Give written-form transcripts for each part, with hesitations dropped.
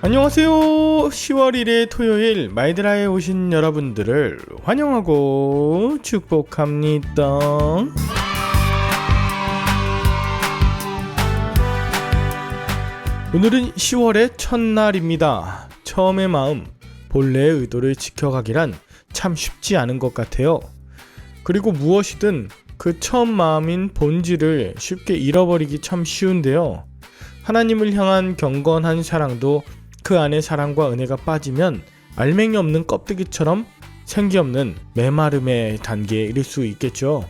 안녕하세요. 10월 1일 토요일 마이드라에 오신 여러분들을 환영하고 축복합니다. 오늘은 10월의 첫날입니다. 처음의 마음, 본래의 의도를 지켜가기란 참 쉽지 않은 것 같아요. 그리고 무엇이든 그 처음 마음인 본질을 쉽게 잃어버리기 참 쉬운데요. 하나님을 향한 경건한 사랑도 그 안에 사랑과 은혜가 빠지면 알맹이 없는 껍데기처럼 생기 없는 메마름의 단계에 이를 수 있겠죠.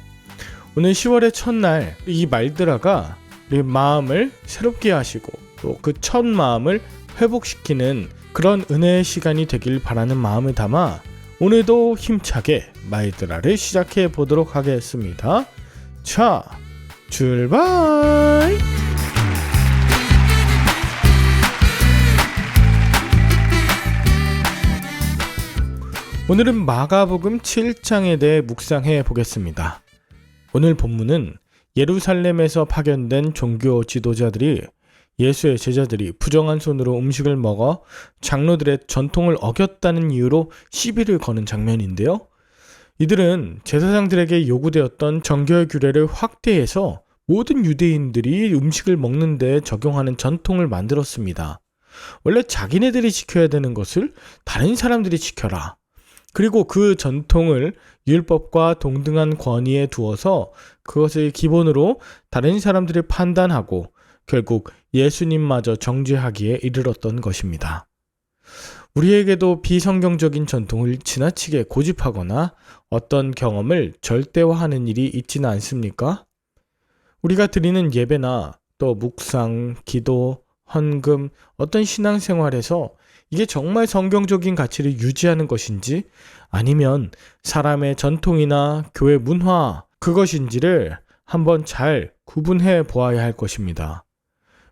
오늘 10월의 첫날 이 말드라가 우리 마음을 새롭게 하시고 또 그 첫 마음을 회복시키는 그런 은혜의 시간이 되길 바라는 마음을 담아 오늘도 힘차게 말드라를 시작해 보도록 하겠습니다. 자, 출발! 오늘은 마가복음 7장에 대해 묵상해 보겠습니다. 오늘 본문은 예루살렘에서 파견된 종교 지도자들이 예수의 제자들이 부정한 손으로 음식을 먹어 장로들의 전통을 어겼다는 이유로 시비를 거는 장면인데요. 이들은 제사장들에게 요구되었던 정결 규례를 확대해서 모든 유대인들이 음식을 먹는 데 적용하는 전통을 만들었습니다. 원래 자기네들이 지켜야 되는 것을 다른 사람들이 지켜라. 그리고 그 전통을 율법과 동등한 권위에 두어서 그것을 기본으로 다른 사람들이 판단하고 결국 예수님마저 정죄하기에 이르렀던 것입니다. 우리에게도 비성경적인 전통을 지나치게 고집하거나 어떤 경험을 절대화하는 일이 있지는 않습니까? 우리가 드리는 예배나 또 묵상, 기도, 헌금, 어떤 신앙생활에서 이게 정말 성경적인 가치를 유지하는 것인지 아니면 사람의 전통이나 교회 문화 그것인지를 한번 잘 구분해 보아야 할 것입니다.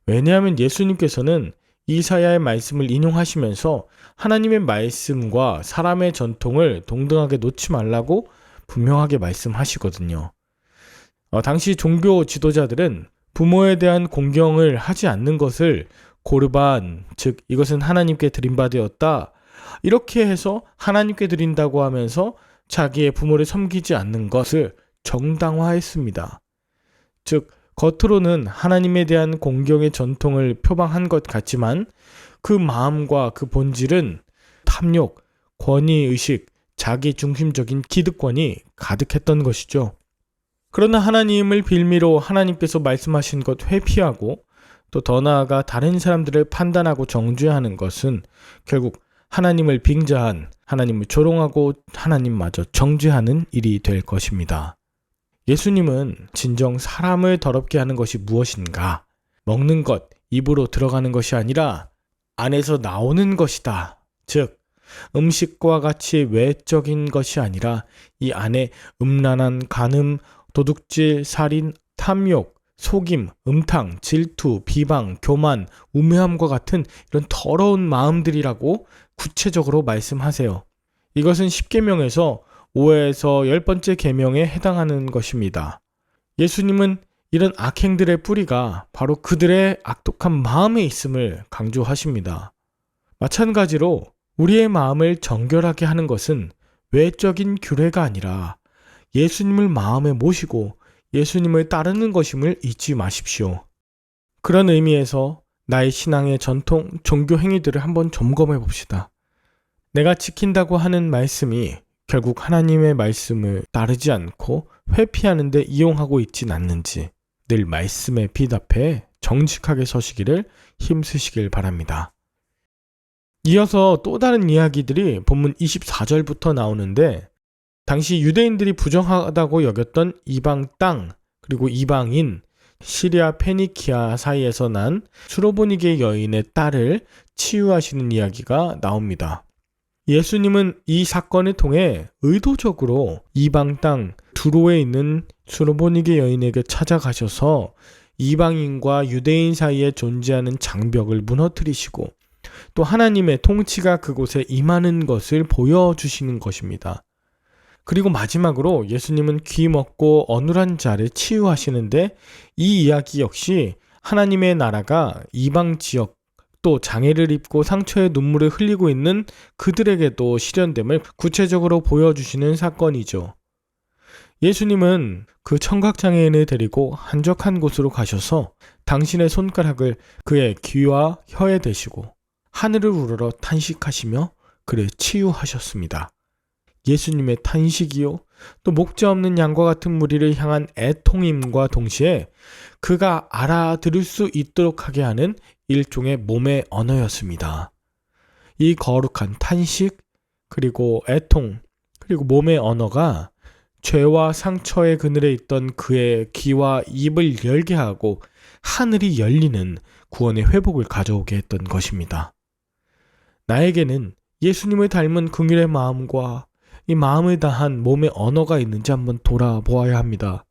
왜냐하면 예수님께서는 이사야의 말씀을 인용하시면서 하나님의 말씀과 사람의 전통을 동등하게 놓지 말라고 분명하게 말씀하시거든요. 당시 종교 지도자들은 부모에 대한 공경을 하지 않는 것을 고르반, 즉 이것은 하나님께 드린 바 되었다. 이렇게 해서 하나님께 드린다고 하면서 자기의 부모를 섬기지 않는 것을 정당화했습니다. 즉 겉으로는 하나님에 대한 공경의 전통을 표방한 것 같지만 그 마음과 그 본질은 탐욕, 권위의식, 자기중심적인 기득권이 가득했던 것이죠. 그러나 하나님을 빌미로 하나님께서 말씀하신 것 회피하고 또 더 나아가 다른 사람들을 판단하고 정죄하는 것은 결국 하나님을 빙자한, 하나님을 조롱하고 하나님마저 정죄하는 일이 될 것입니다. 예수님은 진정 사람을 더럽게 하는 것이 무엇인가? 먹는 것, 입으로 들어가는 것이 아니라 안에서 나오는 것이다. 즉, 음식과 같이 외적인 것이 아니라 이 안에 음란한 간음, 도둑질, 살인, 탐욕, 속임, 음탕, 질투, 비방, 교만, 우매함과 같은 이런 더러운 마음들이라고 구체적으로 말씀하세요. 이것은 10계명에서 5에서 10번째 계명에 해당하는 것입니다. 예수님은 이런 악행들의 뿌리가 바로 그들의 악독한 마음에 있음을 강조하십니다. 마찬가지로 우리의 마음을 정결하게 하는 것은 외적인 규례가 아니라 예수님을 마음에 모시고 예수님을 따르는 것임을 잊지 마십시오. 그런 의미에서 나의 신앙의 전통, 종교 행위들을 한번 점검해 봅시다. 내가 지킨다고 하는 말씀이 결국 하나님의 말씀을 따르지 않고 회피하는 데 이용하고 있진 않는지 늘 말씀에 비답해 정직하게 서시기를 힘쓰시길 바랍니다. 이어서 또 다른 이야기들이 본문 24절부터 나오는데 당시 유대인들이 부정하다고 여겼던 이방 땅 그리고 이방인 시리아 페니키아 사이에서 난 수로보니게 여인의 딸을 치유하시는 이야기가 나옵니다. 예수님은 이 사건을 통해 의도적으로 이방 땅 두로에 있는 수로보니게 여인에게 찾아가셔서 이방인과 유대인 사이에 존재하는 장벽을 무너뜨리시고 또 하나님의 통치가 그곳에 임하는 것을 보여주시는 것입니다. 그리고 마지막으로 예수님은 귀 먹고 어눌한 자를 치유하시는데 이 이야기 역시 하나님의 나라가 이방 지역 또 장애를 입고 상처에 눈물을 흘리고 있는 그들에게도 실현됨을 구체적으로 보여주시는 사건이죠. 예수님은 그 청각장애인을 데리고 한적한 곳으로 가셔서 당신의 손가락을 그의 귀와 혀에 대시고 하늘을 우러러 탄식하시며 그를 치유하셨습니다. 예수님의 탄식이요, 또 목자 없는 양과 같은 무리를 향한 애통임과 동시에 그가 알아들을 수 있도록 하게 하는 일종의 몸의 언어였습니다. 이 거룩한 탄식, 그리고 애통, 그리고 몸의 언어가 죄와 상처의 그늘에 있던 그의 귀와 입을 열게 하고 하늘이 열리는 구원의 회복을 가져오게 했던 것입니다. 나에게는 예수님을 닮은 긍휼의 마음과 이 마음을 다한 몸의 언어가 있는지 한번 돌아보아야 합니다.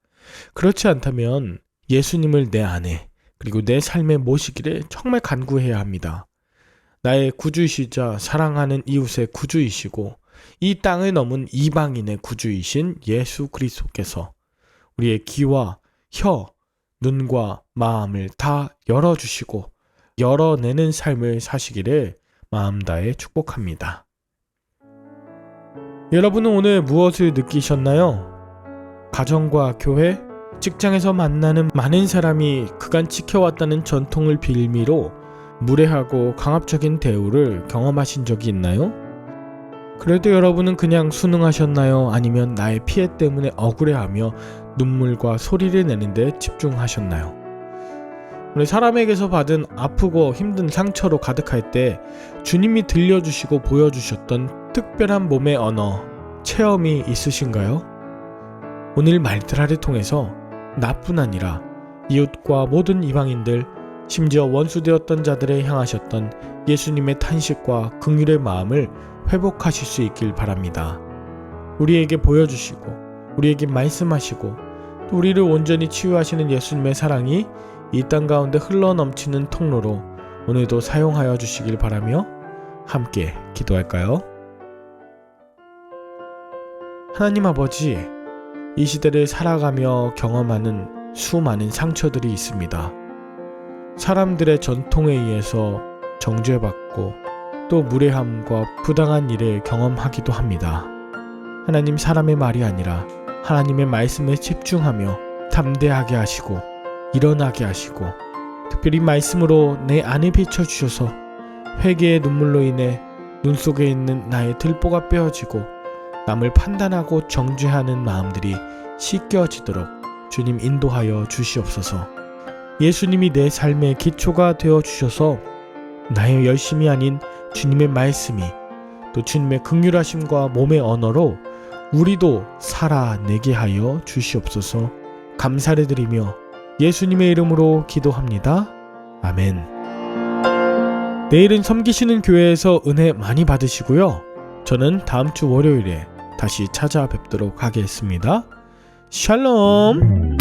그렇지 않다면 예수님을 내 안에 그리고 내 삶에 모시기를 정말 간구해야 합니다. 나의 구주이시자 사랑하는 이웃의 구주이시고 이 땅을 넘은 이방인의 구주이신 예수 그리스도께서 우리의 귀와 혀, 눈과 마음을 다 열어주시고 열어내는 삶을 사시기를 마음 다해 축복합니다. 여러분은 오늘 무엇을 느끼셨나요? 가정과 교회, 직장에서 만나는 많은 사람이 그간 지켜왔다는 전통을 빌미로 무례하고 강압적인 대우를 경험하신 적이 있나요? 그래도 여러분은 그냥 순응하셨나요? 아니면 나의 피해 때문에 억울해하며 눈물과 소리를 내는 데 집중하셨나요? 우리 사람에게서 받은 아프고 힘든 상처로 가득할 때 주님이 들려주시고 보여주셨던 특별한 몸의 언어, 체험이 있으신가요? 오늘 말들아를 통해서 나뿐 아니라 이웃과 모든 이방인들, 심지어 원수되었던 자들에 향하셨던 예수님의 탄식과 긍휼의 마음을 회복하실 수 있길 바랍니다. 우리에게 보여주시고 우리에게 말씀하시고 또 우리를 온전히 치유하시는 예수님의 사랑이 이 땅 가운데 흘러넘치는 통로로 오늘도 사용하여 주시길 바라며 함께 기도할까요? 하나님 아버지, 이 시대를 살아가며 경험하는 수많은 상처들이 있습니다. 사람들의 전통에 의해서 정죄받고 또 무례함과 부당한 일을 경험하기도 합니다. 하나님, 사람의 말이 아니라 하나님의 말씀에 집중하며 담대하게 하시고 일어나게 하시고 특별히 말씀으로 내 안에 비춰주셔서 회개의 눈물로 인해 눈 속에 있는 나의 들보가 빼어지고 남을 판단하고 정죄하는 마음들이 씻겨지도록 주님 인도하여 주시옵소서. 예수님이 내 삶의 기초가 되어 주셔서 나의 열심이 아닌 주님의 말씀이 또 주님의 긍휼하심과 몸의 언어로 우리도 살아내게 하여 주시옵소서. 감사를 드리며 예수님의 이름으로 기도합니다. 아멘. 내일은 섬기시는 교회에서 은혜 많이 받으시고요. 저는 다음 주 월요일에 다시 찾아뵙도록 하겠습니다. 샬롬.